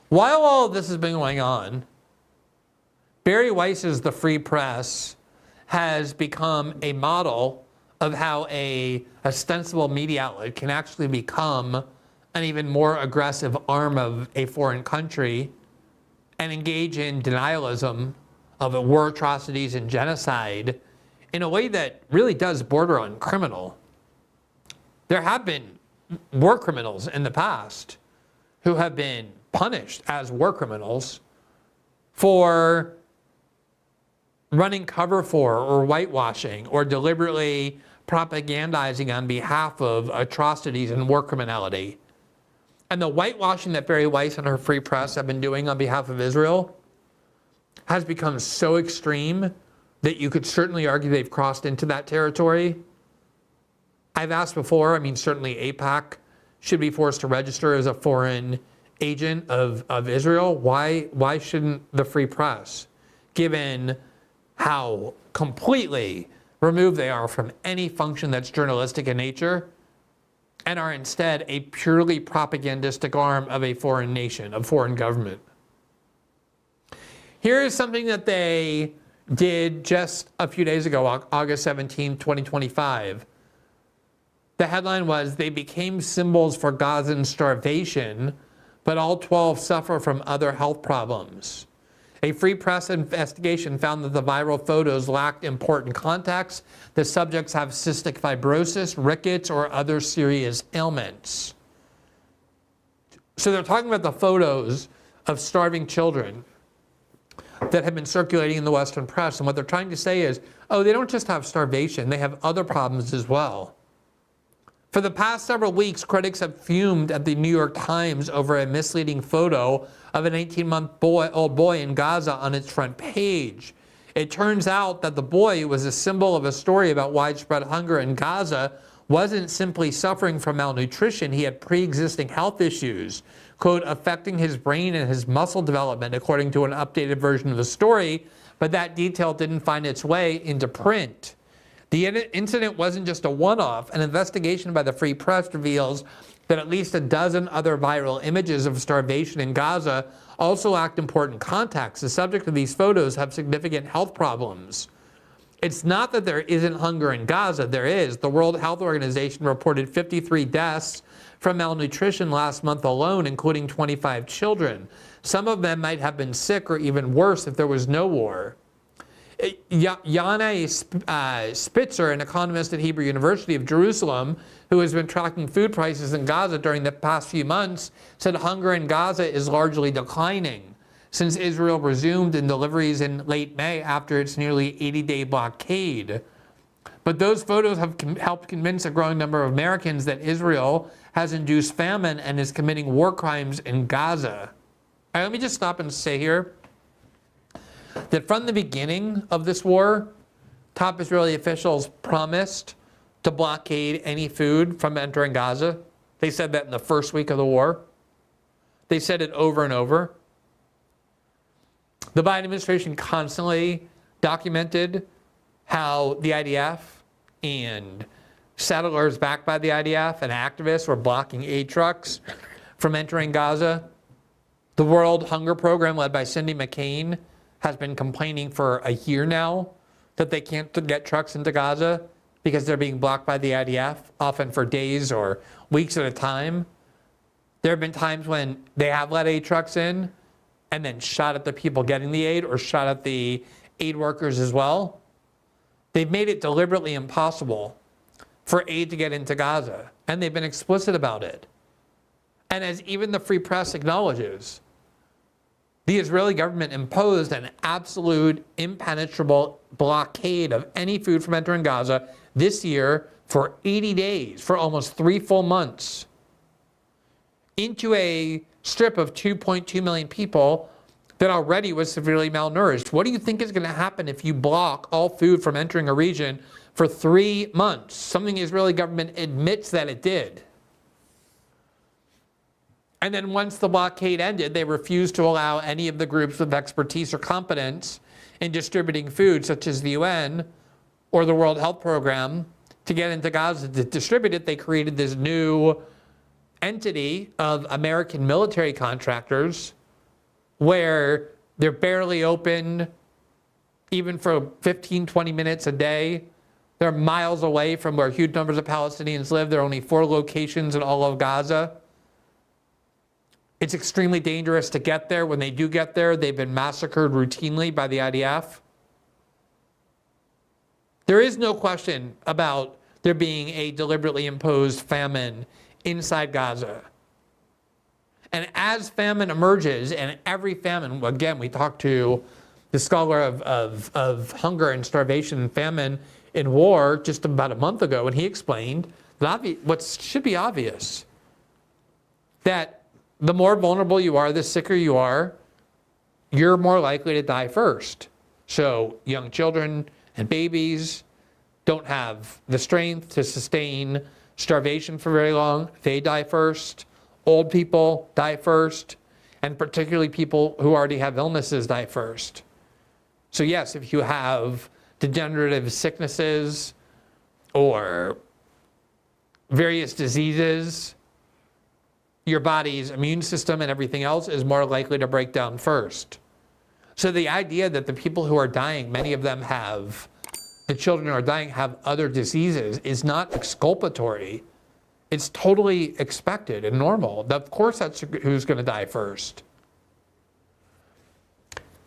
While all of this has been going on, Bari Weiss's The Free Press has become a model of how a ostensible media outlet can actually become an even more aggressive arm of a foreign country and engage in denialism of war atrocities and genocide in a way that really does border on criminal. There have been war criminals in the past who have been punished as war criminals for running cover for or whitewashing or deliberately propagandizing on behalf of atrocities and war criminality. And the whitewashing that Bari Weiss and her Free Press have been doing on behalf of Israel has become so extreme that you could certainly argue they've crossed into that territory. I've asked before, certainly AIPAC should be forced to register as a foreign agent of Israel. Why shouldn't the Free Press, given how completely removed they are from any function that's journalistic in nature, and are instead a purely propagandistic arm of a foreign nation, a foreign government? Here is something that they did just a few days ago, August 17, 2025. The headline was, "They became symbols for Gazan starvation, but all 12 suffer from other health problems." A Free Press investigation found that the viral photos lacked important context. The subjects have cystic fibrosis, rickets, or other serious ailments. So they're talking about the photos of starving children that have been circulating in the Western press. And what they're trying to say is, oh, they don't just have starvation, they have other problems as well. For the past several weeks, critics have fumed at the New York Times over a misleading photo of an 18-month-old boy in Gaza on its front page. It turns out that the boy, who was a symbol of a story about widespread hunger in Gaza, wasn't simply suffering from malnutrition. He had pre-existing health issues, quote, affecting his brain and his muscle development, according to an updated version of the story, but that detail didn't find its way into print. The incident wasn't just a one-off. An investigation by the Free Press reveals that at least a dozen other viral images of starvation in Gaza also lacked important context. The subject of these photos have significant health problems. It's not that there isn't hunger in Gaza, there is. The World Health Organization reported 53 deaths from malnutrition last month alone, including 25 children. Some of them might have been sick or even worse if there was no war. Yana Spitzer, an economist at Hebrew University of Jerusalem, who has been tracking food prices in Gaza during the past few months, said hunger in Gaza is largely declining since Israel resumed in deliveries in late May after its nearly 80-day blockade. But those photos have helped convince a growing number of Americans that Israel has induced famine and is committing war crimes in Gaza. All right, let me just stop and say here that from the beginning of this war, top Israeli officials promised to blockade any food from entering Gaza. They said that in the first week of the war. They said it over and over. The Biden administration constantly documented how the IDF and settlers backed by the IDF and activists were blocking aid trucks from entering Gaza. The World Hunger Program, led by Cindy McCain, has been complaining for a year now that they can't get trucks into Gaza because they're being blocked by the IDF, often for days or weeks at a time. There have been times when they have let aid trucks in and then shot at the people getting the aid or shot at the aid workers as well. They've made it deliberately impossible for aid to get into Gaza, and they've been explicit about it. And as even the Free Press acknowledges, the Israeli government imposed an absolute impenetrable blockade of any food from entering Gaza this year for 80 days, for almost 3 full months, into a strip of 2.2 million people that already was severely malnourished. What do you think is going to happen if you block all food from entering a region for 3 months? Something the Israeli government admits that it did. And then once the blockade ended, they refused to allow any of the groups with expertise or competence in distributing food, such as the UN or the World Health Program, to get into Gaza to distribute it. They created this new entity of American military contractors where they're barely open even for 15, 20 minutes a day. They're miles away from where huge numbers of Palestinians live. There are only 4 locations in all of Gaza. It's extremely dangerous to get there. When they do get there, they've been massacred routinely by the IDF. There is no question about there being a deliberately imposed famine inside Gaza. And as famine emerges, and every famine, again, we talked to the scholar of hunger and starvation and famine in war just about a month ago, and he explained that what should be obvious, that the more vulnerable you are, the sicker you are, you're more likely to die first. So young children and babies don't have the strength to sustain starvation for very long. They die first. Old people die first. And particularly people who already have illnesses die first. So yes, if you have degenerative sicknesses or various diseases, your body's immune system and everything else is more likely to break down first. So the idea that the people who are dying, many of them the children who are dying have other diseases is not exculpatory. It's totally expected and normal. Of course that's who's going to die first.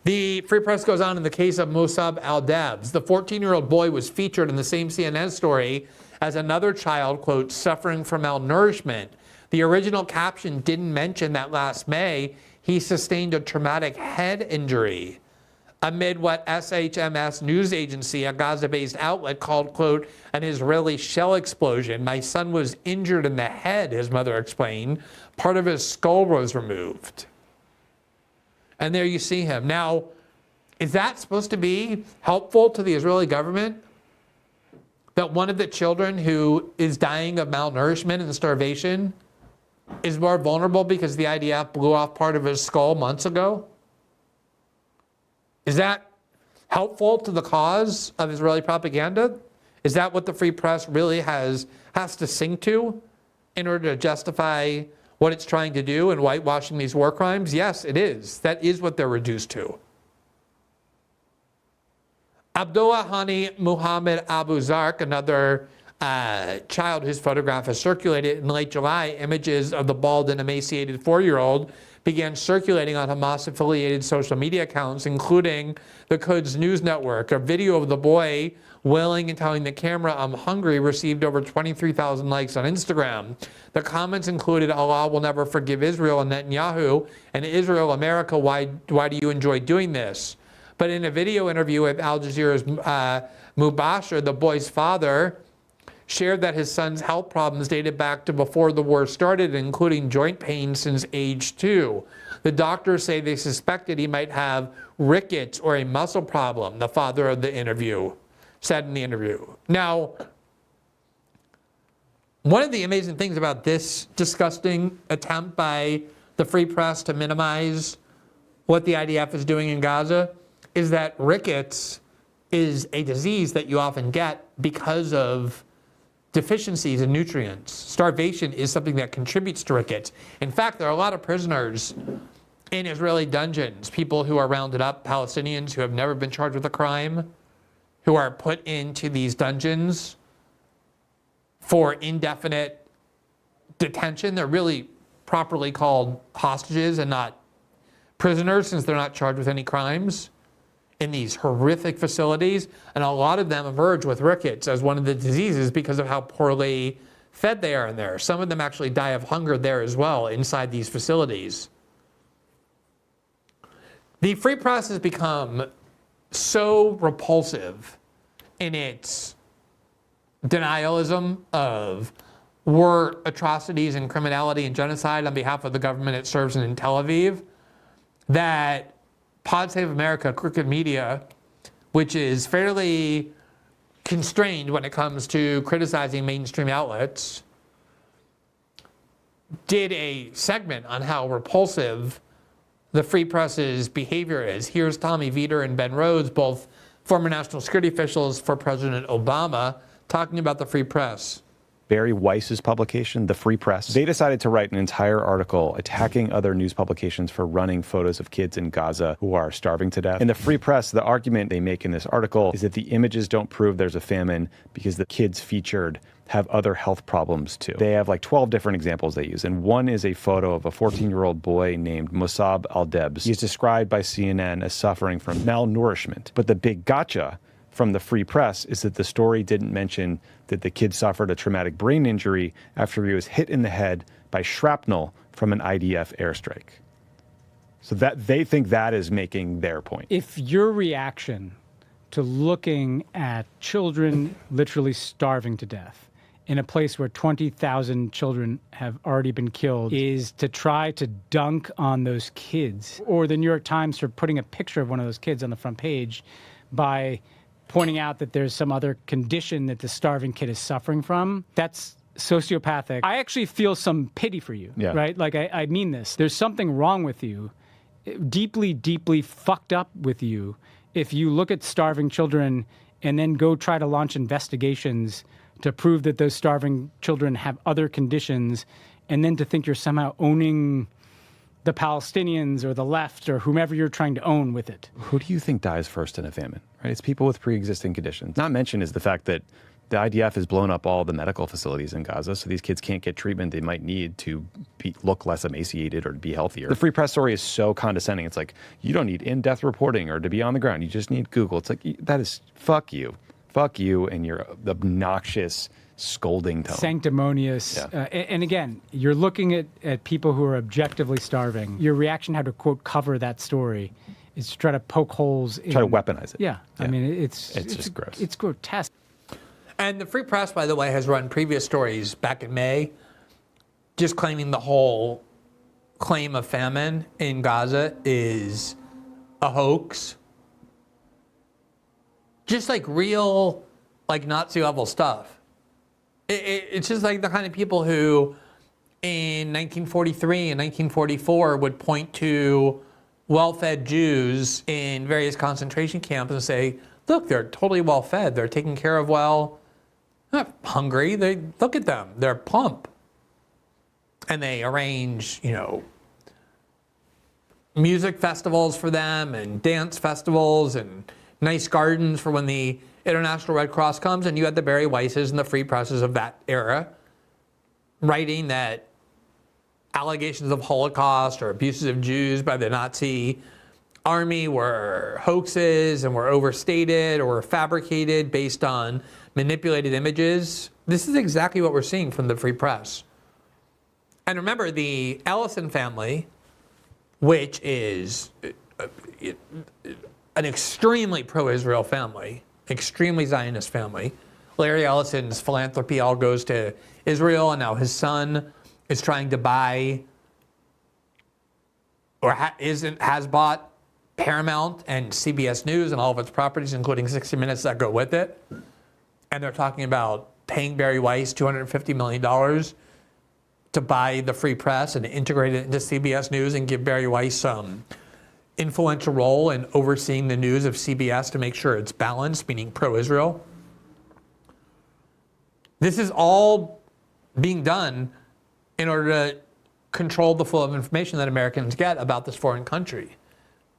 The Free Press goes on in the case of Musab al-Dabs. The 14-year-old boy was featured in the same CNN story as another child, quote, suffering from malnourishment. The original caption didn't mention that last May, he sustained a traumatic head injury amid what SHMS news agency, a Gaza-based outlet, called, quote, an Israeli shell explosion. My son was injured in the head, his mother explained. Part of his skull was removed. And there you see him. Now, is that supposed to be helpful to the Israeli government? That one of the children who is dying of malnourishment and starvation is more vulnerable because the IDF blew off part of his skull months ago? Is that helpful to the cause of Israeli propaganda? Is that what the Free Press really has to sing to in order to justify what it's trying to do in whitewashing these war crimes? Yes, it is. That is what they're reduced to. Abdullah Hani Muhammad Abu Zarq, another child whose photograph has circulated in late July, images of the bald and emaciated 4-year-old began circulating on Hamas-affiliated social media accounts, including the Quds News Network. A video of the boy wailing and telling the camera, "I'm hungry," received over 23,000 likes on Instagram. The comments included, "Allah will never forgive Israel and Netanyahu," and "Israel, America, why do you enjoy doing this?" But in a video interview with Al Jazeera's Mubashir, the boy's father shared that his son's health problems dated back to before the war started, including joint pain since age 2. The doctors say they suspected he might have rickets or a muscle problem, the father of the interview said in the interview. Now, one of the amazing things about this disgusting attempt by the Free Press to minimize what the IDF is doing in Gaza is that rickets is a disease that you often get because of deficiencies in nutrients. Starvation is something that contributes to rickets. In fact, there are a lot of prisoners in Israeli dungeons, people who are rounded up, Palestinians who have never been charged with a crime, who are put into these dungeons for indefinite detention. They're really properly called hostages and not prisoners, since they're not charged with any crimes, in these horrific facilities. And a lot of them emerge with rickets as one of the diseases because of how poorly fed they are in there. Some of them actually die of hunger there as well inside these facilities. The Free Press has become so repulsive in its denialism of war atrocities and criminality and genocide on behalf of the government it serves in Tel Aviv that Pod Save America, Crooked Media, which is fairly constrained when it comes to criticizing mainstream outlets, did a segment on how repulsive the Free Press's behavior is. Here's Tommy Vietor and Ben Rhodes, both former national security officials for President Obama, talking about the Free Press. Bari Weiss's publication, The Free Press. They decided to write an entire article attacking other news publications for running photos of kids in Gaza who are starving to death. In The Free Press, the argument they make in this article is that the images don't prove there's a famine because the kids featured have other health problems too. They have like 12 different examples they use, and one is a photo of a 14-year-old boy named Musab Al-Debs. He's described by CNN as suffering from malnourishment. But the big gotcha from the Free Press is that the story didn't mention that the kid suffered a traumatic brain injury after he was hit in the head by shrapnel from an IDF airstrike. So that they think that is making their point. If your reaction to looking at children literally starving to death in a place where 20,000 children have already been killed is to try to dunk on those kids, or the New York Times for putting a picture of one of those kids on the front page by pointing out that there's some other condition that the starving kid is suffering from, that's sociopathic. I actually feel some pity for you, right? Like, I mean this. There's something wrong with you, deeply, deeply fucked up with you, if you look at starving children and then go try to launch investigations to prove that those starving children have other conditions, and then to think you're somehow owning the Palestinians or the left or whomever you're trying to own with it. Who do you think dies first in a famine? Right? It's people with pre-existing conditions. Not mentioned is the fact that the IDF has blown up all the medical facilities in Gaza, so these kids can't get treatment they might need to look less emaciated or to be healthier. The Free Press story is so condescending. It's like, you don't need in-depth reporting or to be on the ground. You just need Google. It's like, that is, fuck you. Fuck you and your obnoxious scolding tone. Sanctimonious. And again, you're looking at people who are objectively starving. Your reaction how to, quote, cover that story is to try to poke holes in... Try to weaponize it. Yeah. I mean, it's just gross. It's grotesque. And the Free Press, by the way, has run previous stories back in May, just claiming the whole claim of famine in Gaza is a hoax. Just like real, like Nazi level stuff. It's just like the kind of people who in 1943 and 1944 would point to well-fed Jews in various concentration camps and say, look, they're totally well-fed. They're taken care of well. They're not hungry. Look at them. They're plump. And they arrange, music festivals for them and dance festivals and nice gardens for when the International Red Cross comes. And you had the Bari Weisses and the Free Presses of that era writing that allegations of Holocaust or abuses of Jews by the Nazi army were hoaxes and were overstated or were fabricated based on manipulated images. This is exactly what we're seeing from the Free Press. And remember, the Ellison family, which is an extremely pro-Israel family, extremely Zionist family. Larry Ellison's philanthropy all goes to Israel, and now his son is trying to buy or has bought Paramount and CBS News and all of its properties, including 60 Minutes that go with it. And they're talking about paying Bari Weiss $250 million to buy the Free Press and integrate it into CBS News and give Bari Weiss some influential role in overseeing the news of CBS to make sure it's balanced, meaning pro-Israel. This is all being done in order to control the flow of information that Americans get about this foreign country.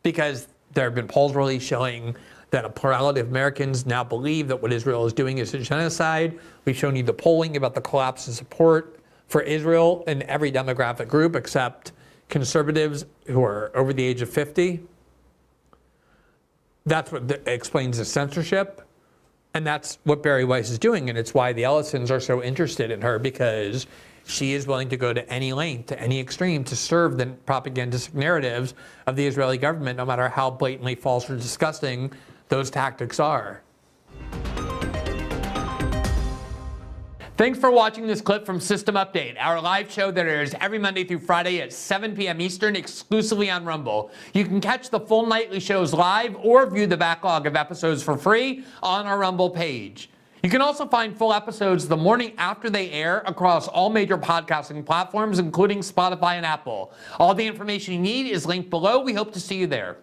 Because there have been polls released showing that a plurality of Americans now believe that what Israel is doing is a genocide. We've shown you the polling about the collapse of support for Israel in every demographic group except conservatives who are over the age of 50. That's what explains the censorship. And that's what Bari Weiss is doing. And it's why the Ellisons are so interested in her, because she is willing to go to any length, to any extreme, to serve the propagandistic narratives of the Israeli government, no matter how blatantly false or disgusting those tactics are. Thanks for watching this clip from System Update, our live show that airs every Monday through Friday at 7 p.m. Eastern, exclusively on Rumble. You can catch the full nightly shows live or view the backlog of episodes for free on our Rumble page. You can also find full episodes the morning after they air across all major podcasting platforms, including Spotify and Apple. All the information you need is linked below. We hope to see you there.